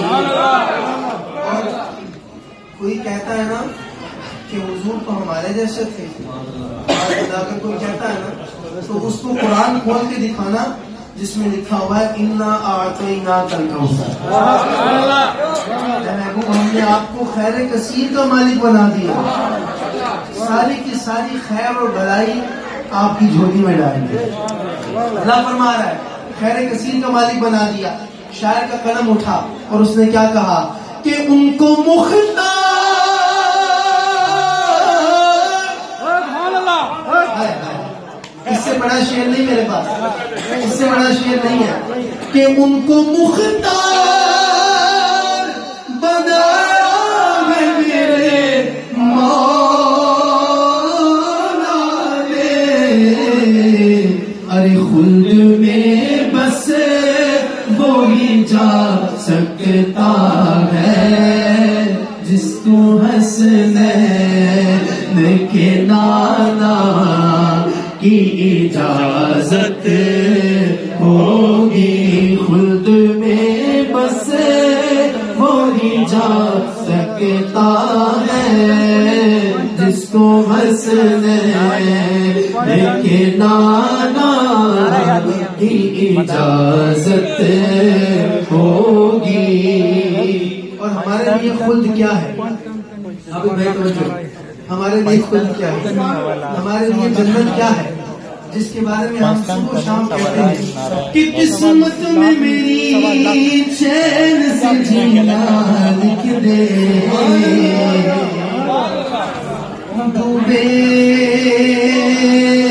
اور کوئی کہتا ہے نا کہ حضور تو ہمارے جیسے تھے، اور خدا کا کوئی کہتا ہے نا تو اس کو قرآن کھول کے دکھانا جس میں لکھا ہوا ہے اِنَّا أَعْطَيْنَاكَ الْكَوْثَرَ، محبوب ہم نے آپ کو خیر کثیر کا مالک بنا دیا، ساری کی ساری خیر اور بھلائی آپ کی جھولی میں ڈال دی۔ اللہ فرما رہا ہے خیر کثیر کا مالک بنا دیا۔ شاعر کا قلم اٹھا اور اس نے کیا کہا کہ ان کو مختار، اس سے بڑا شعر نہیں میرے پاس، اس سے بڑا شعر نہیں ہے کہ ان کو مختار بنایا ہے میرے مولا نے، ارے خلد میں بس وہی جا سکتا ہے جس کو حسنین کے نانا کی اجازت ہوگی، خلد میں بس وہی جا سکتا ہے جس کو حسنین کے نانا کی اجازت ہوگی۔ اور ہمارے لیے خلد کیا ہے؟ ہمارے لیے خلد کیا ہے؟ ہمارے لیے جنت کیا ہے جس کے بارے میں ہم صبح و شام کہتے ہیں کہ قسمت میں میری چین سے جینا لکھ دے، ڈوبے